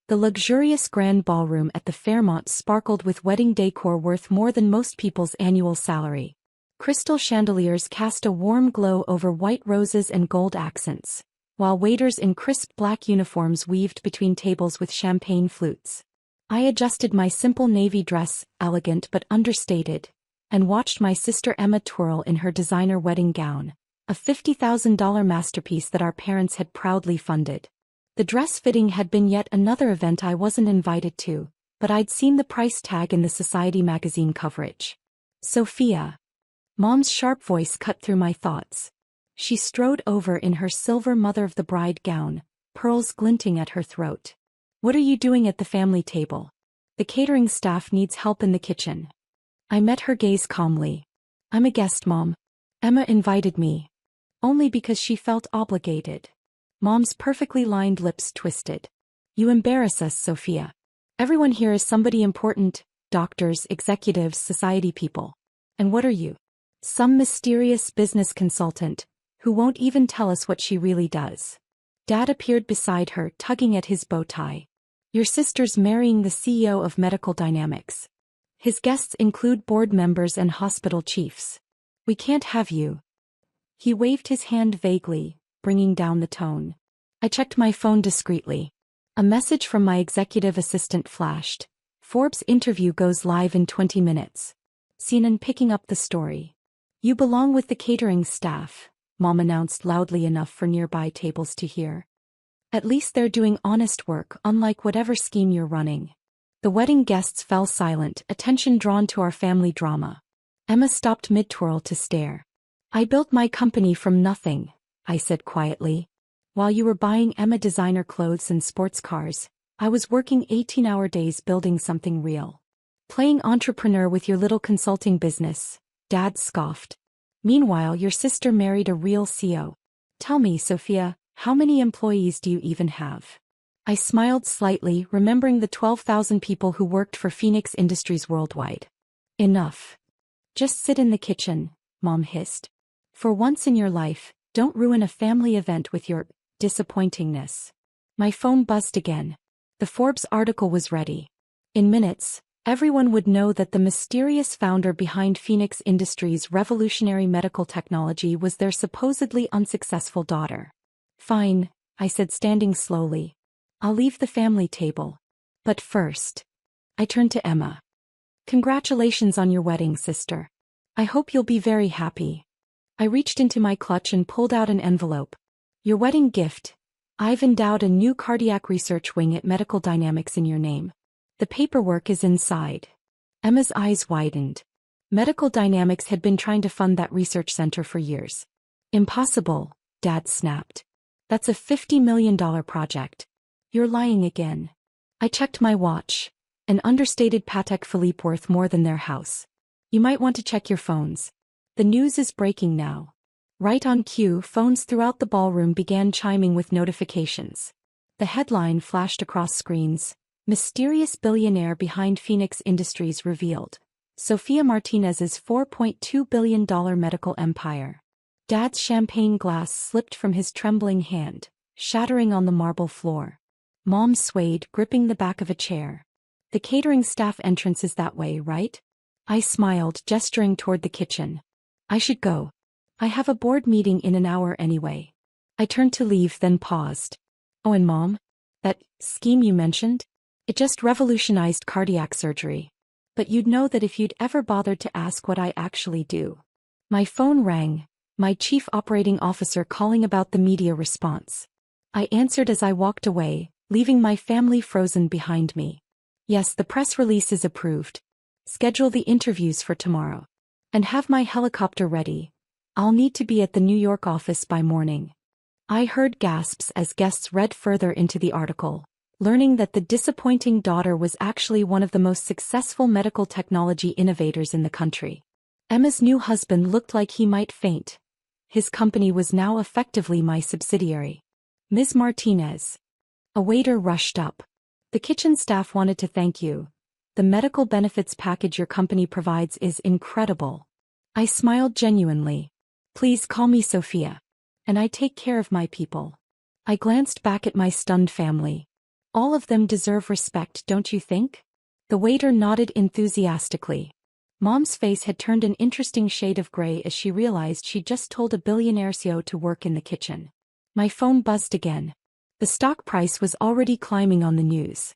The luxurious grand ballroom at the Fairmont sparkled with wedding decor worth more than most people's annual salary. Crystal chandeliers cast a warm glow over white roses and gold accents, while waiters in crisp black uniforms weaved between tables with champagne flutes. I adjusted my simple navy dress, elegant but understated, and watched my sister Emma twirl in her designer wedding gown, a $50,000 masterpiece that our parents had proudly funded. The dress fitting had been yet another event I wasn't invited to, but I'd seen the price tag in the Society magazine coverage. Sophia. Mom's sharp voice cut through my thoughts. She strode over in her silver mother-of-the-bride gown, pearls glinting at her throat. What are you doing at the family table? The catering staff needs help in the kitchen. I met her gaze calmly. I'm a guest, Mom. Emma invited me. Only because she felt obligated. Mom's perfectly lined lips twisted. You embarrass us, Sophia. Everyone here is somebody important, doctors, executives, society people. And what are you? Some mysterious business consultant, who won't even tell us what she really does. Dad appeared beside her, tugging at his bow tie. Your sister's marrying the CEO of Medical Dynamics. His guests include board members and hospital chiefs. We can't have you. He waved his hand vaguely, bringing down the tone. I checked my phone discreetly. A message from my executive assistant flashed. Forbes interview goes live in 20 minutes. Sinan picking up the story. You belong with the catering staff, Mom announced loudly enough for nearby tables to hear. At least they're doing honest work, unlike whatever scheme you're running. The wedding guests fell silent, attention drawn to our family drama. Emma stopped mid-twirl to stare. I built my company from nothing, I said quietly. While you were buying Emma designer clothes and sports cars, I was working 18-hour days building something real. Playing entrepreneur with your little consulting business, Dad scoffed. Meanwhile, your sister married a real CEO. Tell me, Sophia, how many employees do you even have? I smiled slightly, remembering the 12,000 people who worked for Phoenix Industries worldwide. Enough. Just sit in the kitchen, Mom hissed. For once in your life, don't ruin a family event with your disappointingness. My phone buzzed again. The Forbes article was ready. In minutes, everyone would know that the mysterious founder behind Phoenix Industries' revolutionary medical technology was their supposedly unsuccessful daughter. Fine, I said, standing slowly. I'll leave the family table. But first. I turned to Emma. Congratulations on your wedding, sister. I hope you'll be very happy. I reached into my clutch and pulled out an envelope. Your wedding gift. I've endowed a new cardiac research wing at Medical Dynamics in your name. The paperwork is inside. Emma's eyes widened. Medical Dynamics had been trying to fund that research center for years. Impossible, Dad snapped. That's a $50 million project. You're lying again. I checked my watch. An understated Patek Philippe worth more than their house. You might want to check your phones. The news is breaking now. Right on cue, phones throughout the ballroom began chiming with notifications. The headline flashed across screens. Mysterious billionaire behind Phoenix Industries revealed. Sophia Martinez's $4.2 billion medical empire. Dad's champagne glass slipped from his trembling hand, shattering on the marble floor. Mom swayed, gripping the back of a chair. The catering staff entrance is that way, right? I smiled, gesturing toward the kitchen. I should go. I have a board meeting in an hour anyway. I turned to leave, then paused. Oh, and Mom? That scheme you mentioned? It just revolutionized cardiac surgery. But you'd know that if you'd ever bothered to ask what I actually do. My phone rang, my chief operating officer calling about the media response. I answered as I walked away, leaving my family frozen behind me. Yes, the press release is approved. Schedule the interviews for tomorrow. And have my helicopter ready. I'll need to be at the New York office by morning. I heard gasps as guests read further into the article, learning that the disappointing daughter was actually one of the most successful medical technology innovators in the country. Emma's new husband looked like he might faint. His company was now effectively my subsidiary. Ms. Martinez. A waiter rushed up. The kitchen staff wanted to thank you. The medical benefits package your company provides is incredible. I smiled genuinely. Please call me Sophia. And I take care of my people. I glanced back at my stunned family. All of them deserve respect, don't you think? The waiter nodded enthusiastically. Mom's face had turned an interesting shade of gray as she realized she'd just told a billionaire CEO to work in the kitchen. My phone buzzed again. The stock price was already climbing on the news.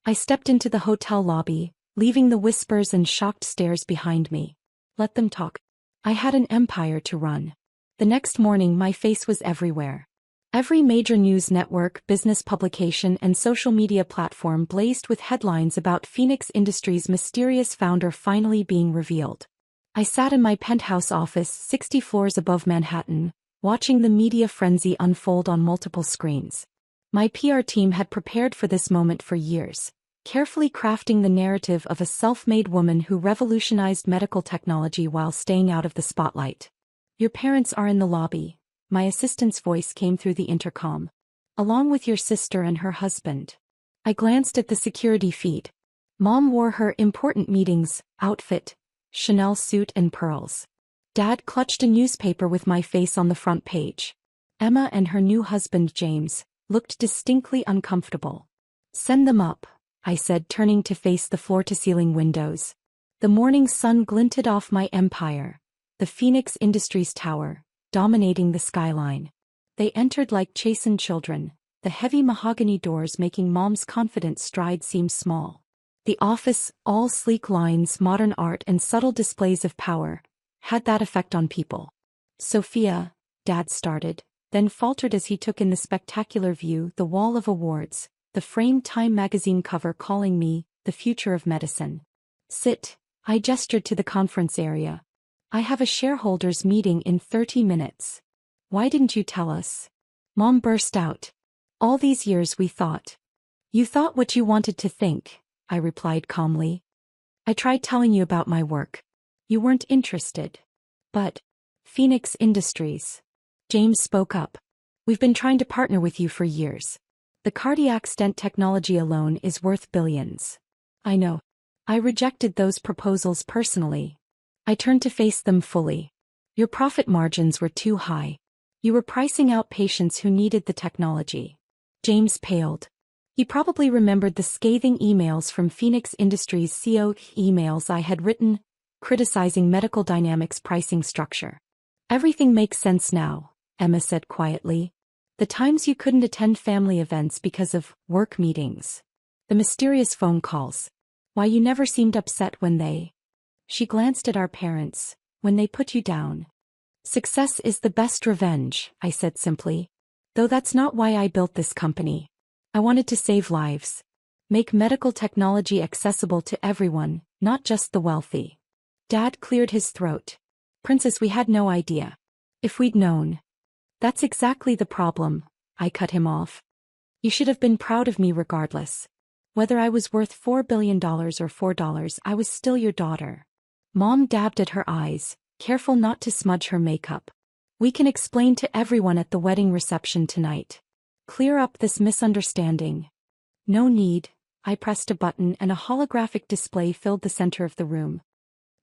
I stepped into the hotel lobby, leaving the whispers and shocked stares behind me. Let them talk. I had an empire to run. The next morning my face was everywhere. Every major news network, business publication and social media platform blazed with headlines about Phoenix Industries' mysterious founder finally being revealed. I sat in my penthouse office 60 floors above Manhattan, watching the media frenzy unfold on multiple screens. My PR team had prepared for this moment for years, carefully crafting the narrative of a self-made woman who revolutionized medical technology while staying out of the spotlight. Your parents are in the lobby. My assistant's voice came through the intercom. Along with your sister and her husband. I glanced at the security feed. Mom wore her important meetings outfit, Chanel suit and pearls. Dad clutched a newspaper with my face on the front page. Emma and her new husband James looked distinctly uncomfortable. Send them up, I said, turning to face the floor-to-ceiling windows. The morning sun glinted off my empire, the Phoenix Industries Tower, dominating the skyline. They entered like chastened children, the heavy mahogany doors making Mom's confident stride seem small. The office, all sleek lines, modern art and subtle displays of power, had that effect on people. Sophia, Dad started, then faltered as he took in the spectacular view, the wall of awards, the framed Time magazine cover calling me, the future of medicine. Sit, I gestured to the conference area. I have a shareholders meeting in 30 minutes. Why didn't you tell us? Mom burst out. All these years we thought. You thought what you wanted to think, I replied calmly. I tried telling you about my work. You weren't interested. But, Phoenix Industries. James spoke up. We've been trying to partner with you for years. The cardiac stent technology alone is worth billions. I know. I rejected those proposals personally. I turned to face them fully. Your profit margins were too high. You were pricing out patients who needed the technology. James paled. He probably remembered the scathing emails from Phoenix Industries CEO, emails I had written, criticizing Medical Dynamics' pricing structure. Everything makes sense now, Emma said quietly. The times you couldn't attend family events because of work meetings. The mysterious phone calls. Why you never seemed upset when they... She glanced at our parents, when they put you down. Success is the best revenge, I said simply. Though that's not why I built this company. I wanted to save lives. Make medical technology accessible to everyone, not just the wealthy. Dad cleared his throat. Princess, we had no idea. If we'd known. That's exactly the problem, I cut him off. You should have been proud of me regardless. Whether I was worth $4 billion or $4, I was still your daughter. Mom dabbed at her eyes, careful not to smudge her makeup. We can explain to everyone at the wedding reception tonight. Clear up this misunderstanding. No need, I pressed a button and a holographic display filled the center of the room.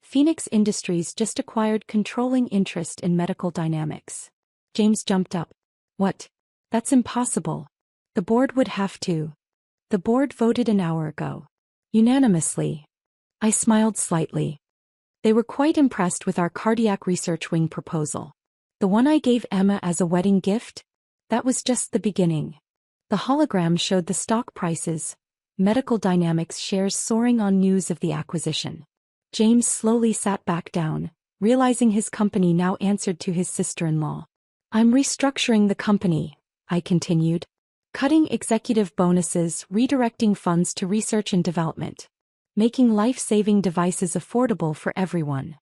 Phoenix Industries just acquired controlling interest in Medical Dynamics. James jumped up. What? That's impossible. The board would have to. The board voted an hour ago. Unanimously. I smiled slightly. They were quite impressed with our cardiac research wing proposal. The one I gave Emma as a wedding gift? That was just the beginning. The hologram showed the stock prices, Medical Dynamics shares soaring on news of the acquisition. James slowly sat back down, realizing his company now answered to his sister-in-law. I'm restructuring the company, I continued. Cutting executive bonuses, redirecting funds to research and development. Making life-saving devices affordable for everyone.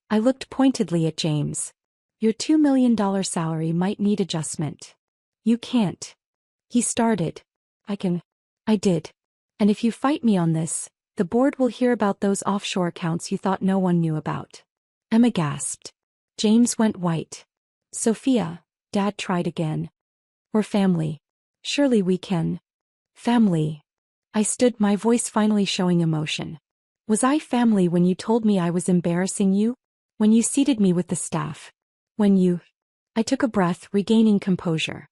I looked pointedly at James. Your $2 million salary might need adjustment. You can't. He started. I can. I did. And if you fight me on this, the board will hear about those offshore accounts you thought no one knew about. Emma gasped. James went white. Sophia, Dad tried again. We're family. Surely we can. Family. I stood, my voice finally showing emotion. Was I family when you told me I was embarrassing you? When you seated me with the staff? When you... I took a breath, regaining composure.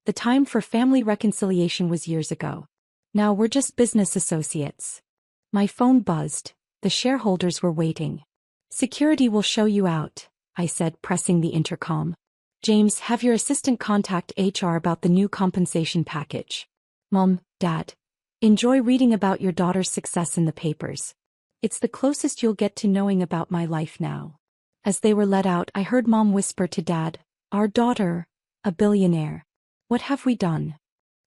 The time for family reconciliation was years ago. Now we're just business associates. My phone buzzed. The shareholders were waiting. Security will show you out, I said, pressing the intercom. James, have your assistant contact HR about the new compensation package. Mom, Dad, enjoy reading about your daughter's success in the papers. It's the closest you'll get to knowing about my life now. As they were let out, I heard Mom whisper to Dad, our daughter, a billionaire. What have we done?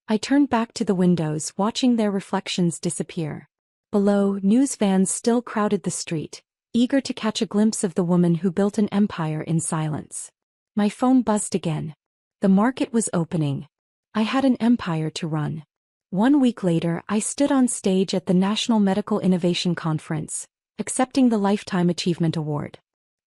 I turned back to the windows, watching their reflections disappear. Below, news vans still crowded the street, eager to catch a glimpse of the woman who built an empire in silence. My phone buzzed again. The market was opening. I had an empire to run. 1 week later, I stood on stage at the National Medical Innovation Conference, accepting the Lifetime Achievement Award.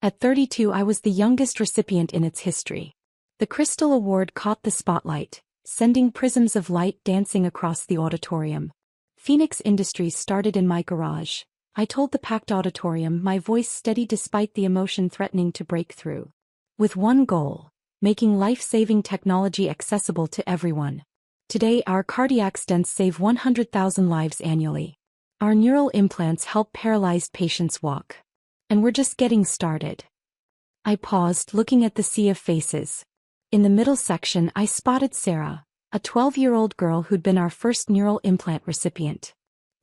At 32, I was the youngest recipient in its history. The Crystal Award caught the spotlight, sending prisms of light dancing across the auditorium. Phoenix Industries started in my garage. I told the packed auditorium, my voice steady despite the emotion threatening to break through. With one goal: making life-saving technology accessible to everyone. Today, our cardiac stents save 100,000 lives annually. Our neural implants help paralyzed patients walk. And we're just getting started. I paused, looking at the sea of faces. In the middle section, I spotted Sarah, a 12-year-old girl who'd been our first neural implant recipient.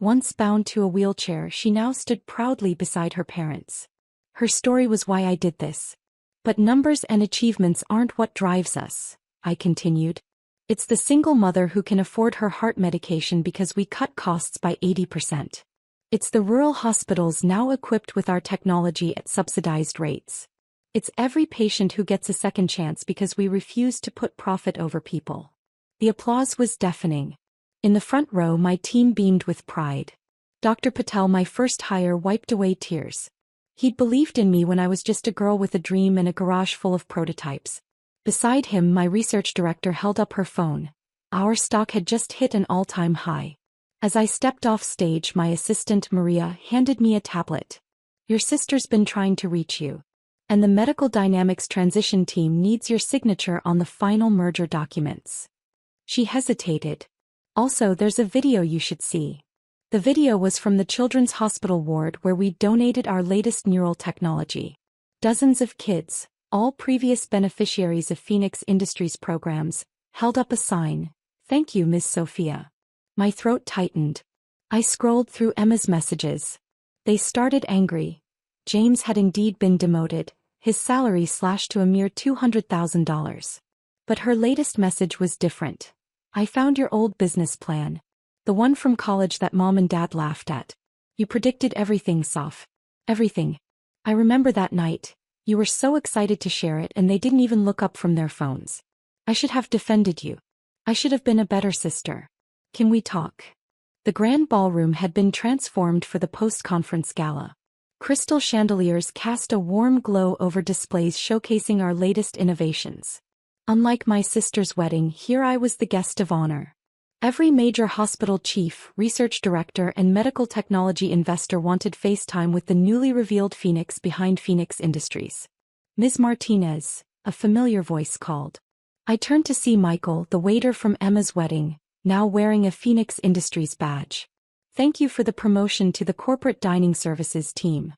Once bound to a wheelchair, she now stood proudly beside her parents. Her story was why I did this. But numbers and achievements aren't what drives us, I continued. It's the single mother who can afford her heart medication because we cut costs by 80%. It's the rural hospitals now equipped with our technology at subsidized rates. It's every patient who gets a second chance because we refuse to put profit over people. The applause was deafening. In the front row, my team beamed with pride. Dr. Patel, my first hire, wiped away tears. He'd believed in me when I was just a girl with a dream and a garage full of prototypes. Beside him, my research director held up her phone. Our stock had just hit an all-time high. As I stepped off stage, my assistant, Maria, handed me a tablet. Your sister's been trying to reach you. And the Medical Dynamics transition team needs your signature on the final merger documents. She hesitated. Also, there's a video you should see. The video was from the Children's Hospital ward where we donated our latest neural technology. Dozens of kids, all previous beneficiaries of Phoenix Industries programs, held up a sign, "Thank you, Ms. Sophia." My throat tightened. I scrolled through Emma's messages. They started angry. James had indeed been demoted, his salary slashed to a mere $200,000. But her latest message was different. I found your old business plan. The one from college that Mom and Dad laughed at. You predicted everything, Soph. Everything. I remember that night. You were so excited to share it and they didn't even look up from their phones. I should have defended you. I should have been a better sister. Can we talk? The grand ballroom had been transformed for the post-conference gala. Crystal chandeliers cast a warm glow over displays showcasing our latest innovations. Unlike my sister's wedding, here I was the guest of honor. Every major hospital chief, research director, and medical technology investor wanted FaceTime with the newly revealed Phoenix behind Phoenix Industries. Ms. Martinez, a familiar voice called. I turned to see Michael, the waiter from Emma's wedding, now wearing a Phoenix Industries badge. Thank you for the promotion to the corporate dining services team.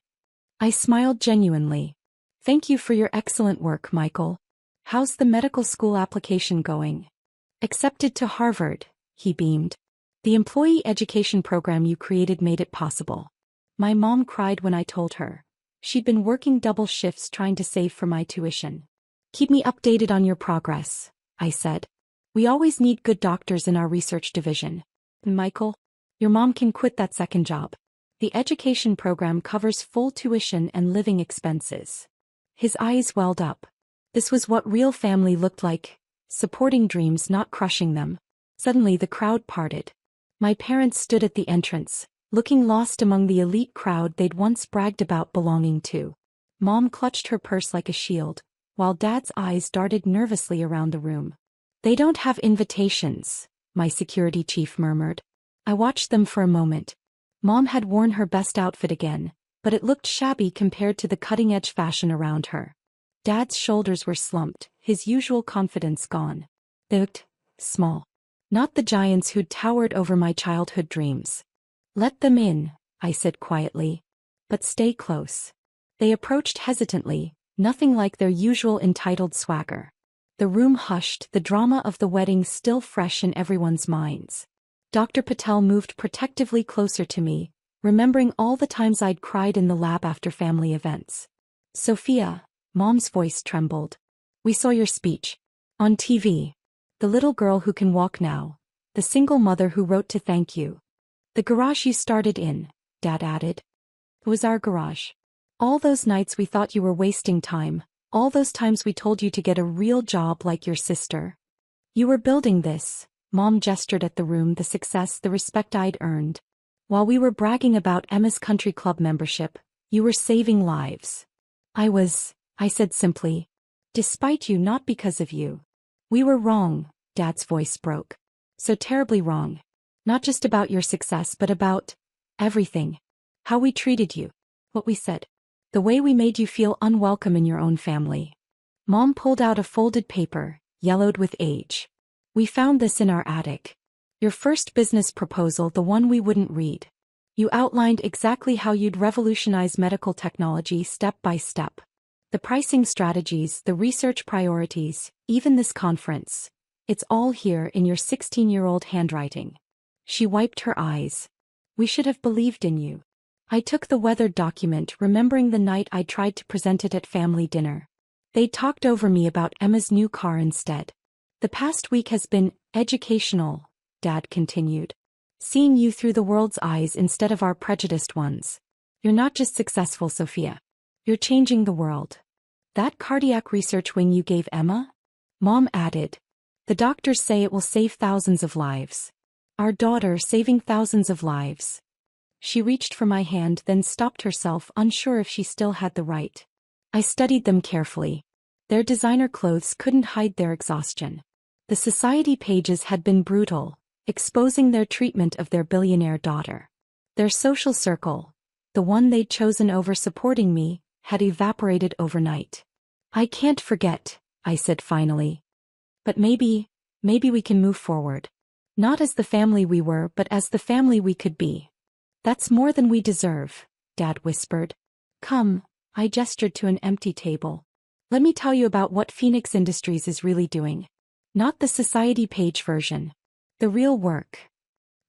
I smiled genuinely. Thank you for your excellent work, Michael. How's the medical school application going? Accepted to Harvard, he beamed. The employee education program you created made it possible. My mom cried when I told her. She'd been working double shifts trying to save for my tuition. Keep me updated on your progress, I said. We always need good doctors in our research division. Michael? Your mom can quit that second job. The education program covers full tuition and living expenses. His eyes welled up. This was what real family looked like, supporting dreams, not crushing them. Suddenly the crowd parted. My parents stood at the entrance, looking lost among the elite crowd they'd once bragged about belonging to. Mom clutched her purse like a shield, while Dad's eyes darted nervously around the room. They don't have invitations, my security chief murmured. I watched them for a moment. Mom had worn her best outfit again, but it looked shabby compared to the cutting-edge fashion around her. Dad's shoulders were slumped, his usual confidence gone. They looked small. Not the giants who'd towered over my childhood dreams. Let them in, I said quietly. But stay close. They approached hesitantly, nothing like their usual entitled swagger. The room hushed, the drama of the wedding still fresh in everyone's minds. Dr. Patel moved protectively closer to me, remembering all the times I'd cried in the lab after family events. Sophia, Mom's voice trembled. We saw your speech. On TV. The little girl who can walk now. The single mother who wrote to thank you. The garage you started in, Dad added. It was our garage. All those nights we thought you were wasting time, all those times we told you to get a real job like your sister. You were building this, Mom gestured at the room, the success, the respect I'd earned. While we were bragging about Emma's country club membership, you were saving lives. I said simply. Despite you, not because of you. We were wrong, Dad's voice broke. So terribly wrong. Not just about your success but about everything. How we treated you. What we said. The way we made you feel unwelcome in your own family. Mom pulled out a folded paper, yellowed with age. We found this in our attic. Your first business proposal, the one we wouldn't read. You outlined exactly how you'd revolutionize medical technology step by step. The pricing strategies, the research priorities, even this conference. It's all here in your 16-year-old handwriting. She wiped her eyes. We should have believed in you. I took the weathered document, remembering the night I tried to present it at family dinner. They talked over me about Emma's new car instead. The past week has been educational, Dad continued. Seeing you through the world's eyes instead of our prejudiced ones. You're not just successful, Sophia. You're changing the world. That cardiac research wing you gave Emma? Mom added. The doctors say it will save thousands of lives. Our daughter saving thousands of lives. She reached for my hand, then stopped herself, unsure if she still had the right. I studied them carefully. Their designer clothes couldn't hide their exhaustion. The society pages had been brutal, exposing their treatment of their billionaire daughter. Their social circle, the one they'd chosen over supporting me, had evaporated overnight. I can't forget, I said finally. But maybe we can move forward. Not as the family we were, but as the family we could be. That's more than we deserve, Dad whispered. Come, I gestured to an empty table. Let me tell you about what Phoenix Industries is really doing. Not the society page version. The real work.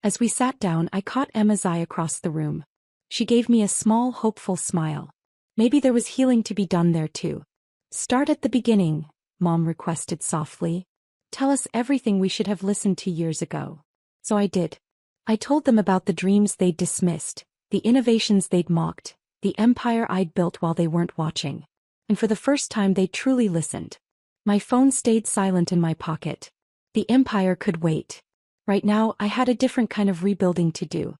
As we sat down, I caught Emma's eye across the room. She gave me a small, hopeful smile. Maybe there was healing to be done there too. Start at the beginning, Mom requested softly. Tell us everything we should have listened to years ago. So I did. I told them about the dreams they'd dismissed, the innovations they'd mocked, the empire I'd built while they weren't watching. And for the first time they truly listened. My phone stayed silent in my pocket. The empire could wait. Right now I had a different kind of rebuilding to do.